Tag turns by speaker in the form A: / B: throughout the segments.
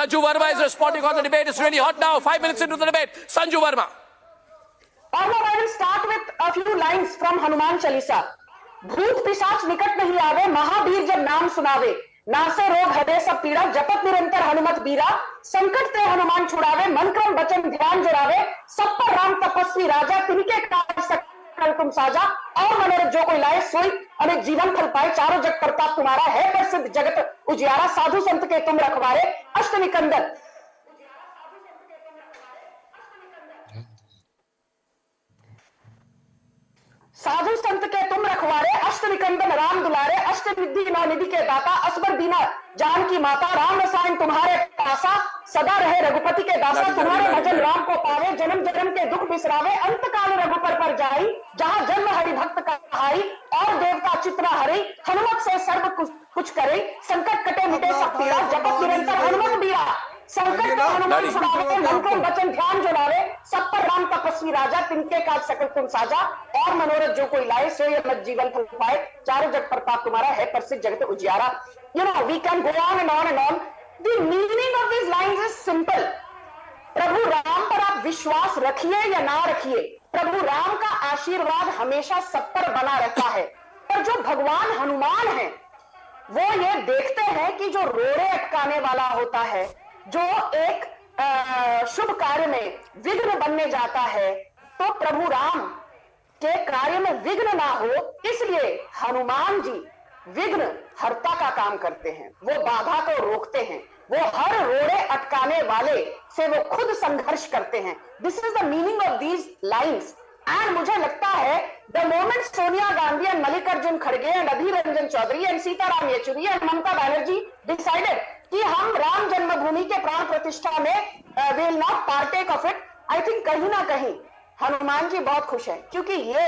A: Sanju Verma is responding on the debate. It's really hot now. 5 minutes into the debate. Sanju Verma.
B: Arnab, I will start with a few lines from Hanuman Chalisa. भूत पिशाच निकट नहीं आवे, महावीर जब नाम सुनावे, नासे रोग हृदय सब पीड़ा, जपत निरंतर हनुमत बीरा, संकट ते हनुमान छुड़ावे, मन क्रम वचन ध्यान जुड़ावे, सब पर राम तपस्वी राजा, तिनके काज सकल तुम साजा, और मनोरथ जो कोई लाए सोई अनेक जीवन फल पाए, चारों जग प्रताप तुम्हारा है प्रसिद्ध जगत उजियारा, साधु संत के तुम रखवारे अष्ट निकंदन। साधु संत के तुम रखवारे अष्ट निकंदन राम दुलारे, अष्ट निधि नौ निधि के दाता, असबर दीना जान की माता, राम रसायन तुम्हारे पासा, सदा रहे रघुपति के दासा, तुम्हारे भजन राम को पावे, जन्म जन्म के दुख बिसरावे, अंत काल रघुपर पर जाई, जहां जन्म हरि भक्त कहाई, और देवता चित्रा हरि, हनुमत से सर्व कुछ करे, संकट कटे मिटे सब पीड़ा, जपत निरंतर हनुमत बीरा, संकट का हनुमान छुड़ावे, मन को वचन ध्यान जुड़ावे, सब पर राम तपस्वी राजा, तिनके काज सकल तुम साजा, और मनोरथ जो कोई लाए सोई अमर जीवन फल पाए, चारों जग प्रताप तुम्हारा है प्रसिद्ध जगत उजियारा। You know, we can go on and on and on. The meaning of these lines is simple. प्रभु राम पर आप विश्वास रखिए या ना रखिए, प्रभु राम का आशीर्वाद हमेशा सब पर बना रहता है। पर जो भगवान हनुमान है, वो ये देखते हैं कि जो रोड़े अटकाने वाला होता है, जो एक शुभ कार्य में विघ्न बनने जाता है, तो प्रभु राम के कार्य में विघ्न ना हो, इसलिए हनुमान जी विघ्न हर्ता का काम करते हैं, वो बाधा को रोकते हैं, वो हर रोड़े अटकाने वाले से वो खुद संघर्ष करते हैं। This is the meaning of these lines. And मुझे लगता है the moment Sonia Gandhi and Mallikarjun खड़गे and Adhir Ranjan Chowdhury and Sitaram Yechury and Mamata Banerjee decided कि हम राम जन्मभूमि के प्राण प्रतिष्ठा में will not partake of it, I think कहीं ना कहीं हनुमान जी बहुत खुश हैं, क्योंकि ये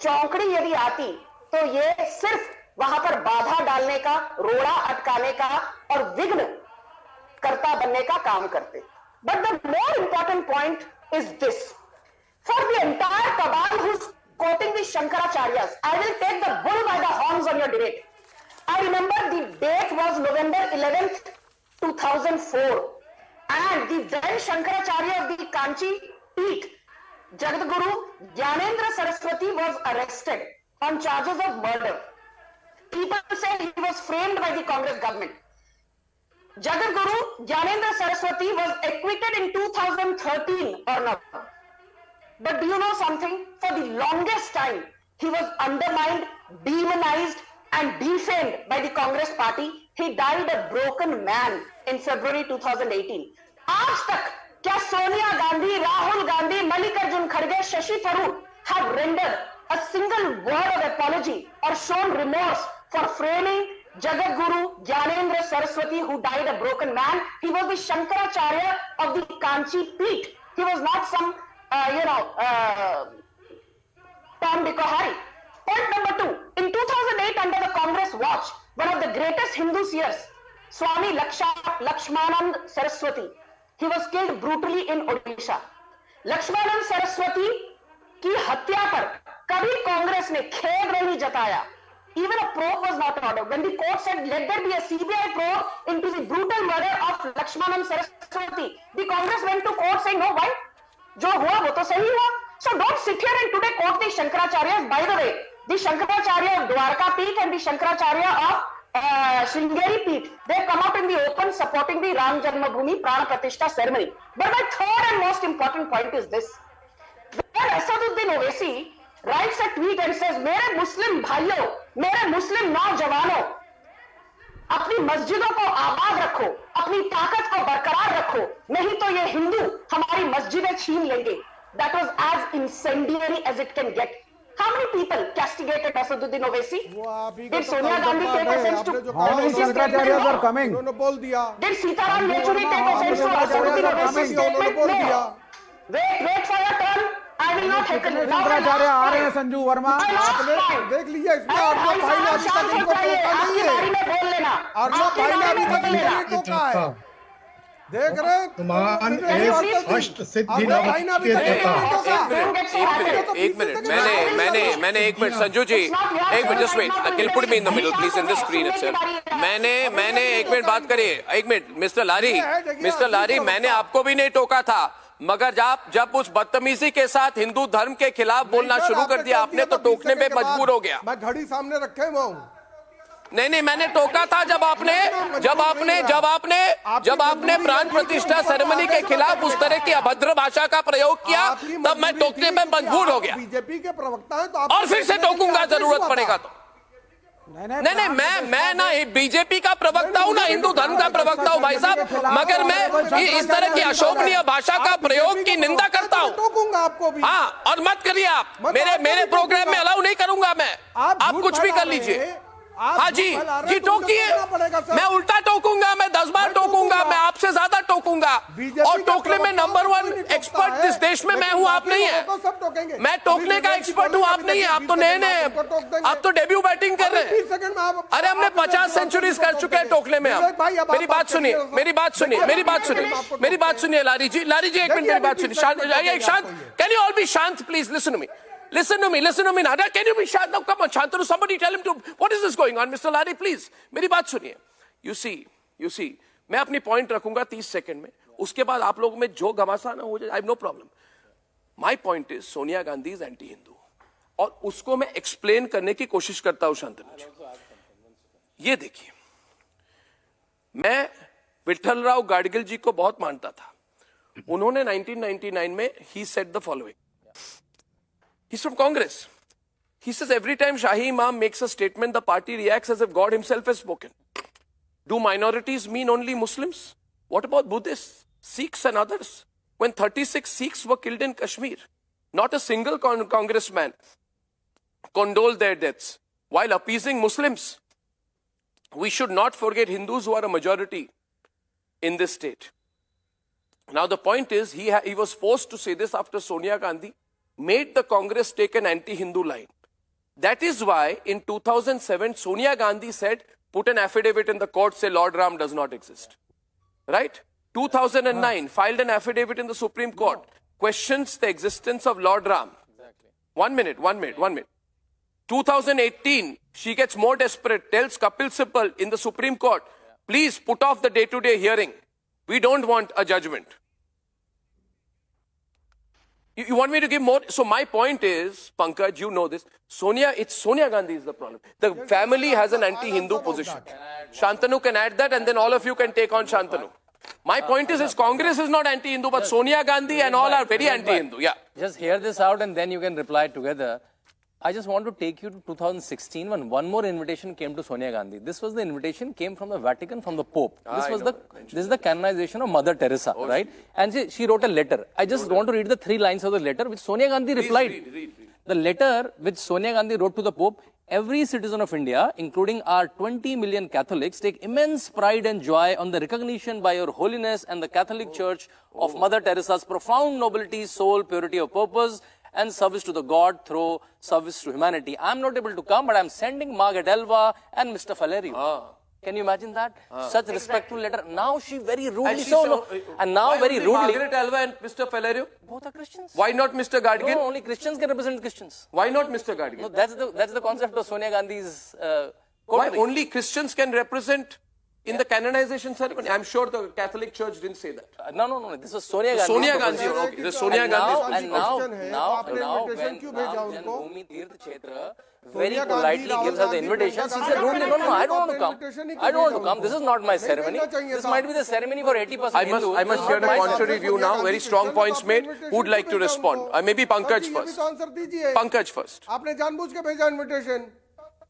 B: चौकड़ी यदि आती तो ये सिर्फ वहां पर बाधा डालने का, रोड़ा अटकाने का और विघ्न कर्ता बनने का काम करते। But the more important point is this, for the entire cabal who's quoting the Shankaracharyas, I will take the bull by the horns on your debate. I remember the date was November 11th, 2004, and the then Shankaracharya of the Kanchi Peeth, Jagadguru Gyanendra Saraswati, was arrested on charges of murder. People say he was framed by the Congress government. Jagadguru Gyanendra Saraswati was acquitted in 2013 or not. But do you know something? For the longest time, he was undermined, demonized and defamed by the Congress party. He died a broken man in February 2018. आज तक क्या सोनिया गांधी, राहुल गांधी, मल्लिकार्जुन खड़गे, Shashi Tharoor have rendered a single word of apology or shown remorse for framing Jagadguru Gyanendra Saraswati, who died a broken man? He was the Shankaracharya of the Kanchi Peeth. He was not some, Tom, Dick or Harry. Point number 2. In 2008, under the Congress watch, one of the greatest Hindu seers, Swami Lakshmanand Saraswati, he was killed brutally in Odisha. Lakshmanand Saraswati की हत्या पर कभी कांग्रेस ने खेद नहीं जताया. Even a probe was not ordered. When the court said, let there be a CBI probe into the brutal murder of Lakshmanand Saraswati, the Congress went to court saying, no, why? जो हुआ वो तो सही हुआ. So don't sit here and today quote the Shankaracharyas. By the way, the Shankaracharya of Dwarka Peeth and the Shankaracharya of Sringeri Peeth, they come out in the open supporting the Ram Janmabhoomi Prana Pratishtha ceremony. But my third and most important point is this. When Asaduddin Owaisi writes a tweet and says, मेरे मुस्लिम भाइयों, मेरे मुस्लिम नौजवानों, अपनी मस्जिदों को आबाद रखो, अपनी ताकत को बरकरार रखो, नहीं तो ये हिंदू हमारी मस्जिदें छीन लेंगे. That was as incendiary as it can get. How many people castigated Asaduddin Owaisi? Did Sonia Gandhi take offense to?
C: How many Shankaracharyas are coming?
B: Did Sitaram Yechuri take offense to Asaduddin Owaisi's statement? No. Wait for your turn. I will not heckle you.
C: Shankaracharya आ रहे हैं. संजू वर्मा,
D: आपने देख लिया इसमें आपका भाई ने अभी तक इनको टोका नहीं है.
B: बोल लेना.
D: अर्नब भाई ने अभी तक इनको नहीं टोका है. देख रहे हैं
E: महान एक अष्ट सिद्धि नव के देवता।
A: एक मिनट मैंने एक मिनट संजू जी एक minute just wait I will put me in the middle please in the screen itself. मैंने एक मिनट बात करिए, एक मिनट मिस्टर लारी मैंने आपको भी नहीं टोका था, मगर जब उस बदतमीजी के साथ हिंदू धर्म के खिलाफ बोलना शुरू कर दिया आपने तो टोकने में मजबूर हो गया।
D: मैं घड़ी सामने रखे हुआ हूं।
A: नहीं मैंने टोका था जब आपने प्राण प्रतिष्ठा सेरेमनी के खिलाफ उस तरह की अभद्र भाषा का प्रयोग किया, तब मैं टोकने में मजबूर हो गया
D: बीजेपी के प्रवक्ता हैं तो आप
A: और फिर से टोकूंगा जरूरत पड़ेगा तो। नहीं मैं ना बीजेपी का प्रवक्ता हूं ना हिंदू धर्म का प्रवक्ता हूं भाई साहब, मगर मैं इस तरह की अशोभनीय भाषा का प्रयोग की निंदा करता हूं।
D: टोकूंगा आपको भी।
A: हाँ और मत करिए आप, मेरे प्रोग्राम में अलाउ नहीं करूंगा मैं। आप कुछ भी कर लीजिए। हाँ जी टोकिए, मैं उल्टा टोकूंगा, मैं 10 बार टोकूंगा, मैं आपसे ज्यादा टोकूंगा और टोकने में नंबर 1 एक्सपर्ट इस देश में मैं हूं, आप नहीं है। मैं टोकने का एक्सपर्ट हूं, आप नहीं है। आप तो नए आप तो डेब्यू बैटिंग कर रहे हैं। अरे हमने 50 सेंचुरीज कर चुके हैं टोकने में। आप मेरी बात सुनिए लारी जी एक मिनट मेरी बात सुनिए। शांत, कैन यू ऑल बी शांत please? Listen to me Nada, can you be shut now? Come on, Shantanu, somebody tell him to, what is this going on? Mr. Lari, please, मेरी बात सुनिए। You see, मैं अपनी point रखूंगा 30 second में, उसके बाद आप लोगों में जो घमासान हो जाए, I have no problem. My point is, Sonia Gandhi is anti-Hindu, और उसको मैं एक्सप्लेन करने की कोशिश करता हूं शांतनु जी। ये देखिए, मैं विठलराव गाडगिल जी को बहुत मानता था। उन्होंने 1999 में he said the following. He's from Congress. He says every time Shahi Imam makes a statement, the party reacts as if God himself has spoken. Do minorities mean only Muslims? What about Buddhists, Sikhs and others? When 36 Sikhs were killed in Kashmir, not a single congressman condoled their deaths while appeasing Muslims. We should not forget Hindus who are a majority in this state. Now the point is, he was forced to say this after Sonia Gandhi made the Congress take an anti-Hindu line. That is why in 2007, Sonia Gandhi said, put an affidavit in the court, say Lord Ram does not exist. Right? 2009, filed an affidavit in the Supreme Court, questions the existence of Lord Ram. Exactly. One minute. 2018, she gets more desperate, tells Kapil Sibal in the Supreme Court, please put off the day-to-day hearing. We don't want a judgment. You want me to give more? So my point is, Pankaj, you know this. Sonia Gandhi is the problem. The family has an anti-Hindu position. Shantanu can add that, and then all of you can take on Shantanu. My point is, Congress is not anti-Hindu, but Sonia Gandhi and all are very anti-Hindu. Yeah.
F: Just hear this out, and then you can reply together. I just want to take you to 2016 when one more invitation came to Sonia Gandhi. This was the invitation came from the Vatican, from the Pope. This is the canonization of Mother Teresa, right? And she wrote a letter. I just want to read the 3 lines of the letter which Sonia Gandhi replied. Read. The letter which Sonia Gandhi wrote to the Pope: every citizen of India, including our 20 million Catholics, take immense pride and joy on the recognition by your holiness and the Catholic Church of Mother Teresa's profound nobility, soul, purity of purpose, and service to the God through service to humanity. I'm not able to come, but I'm sending Margaret Elva and Mr. Valerio. Can you imagine that? Such respectful letter. Now she very rudely very rudely.
A: Margaret Elva and Mr. Valerio?
F: Both are Christians.
A: Why not Mr. Gadgil?
F: No, only Christians can represent Christians.
A: Why not Mr. Gadgil?
F: No, that's the concept of Sonia Gandhi's
A: Why only Christians can represent in the canonization ceremony? I'm sure the Catholic Church didn't say that.
F: No. This was Sonia Gandhi.
A: Sonia Gandhi. Okay. The Sonia Gandhi.
F: And now when Bhumi Tirth Kshetra very politely gives her the invitation, she said, no, I don't want to come. This is not my ceremony. This might be the ceremony for 80% Hindus.
A: I must hear the contrary view now. Very strong points made. Who would like to respond? Maybe Pankaj first. Pankaj first.
D: आपने जानबूझ के भेजा invitation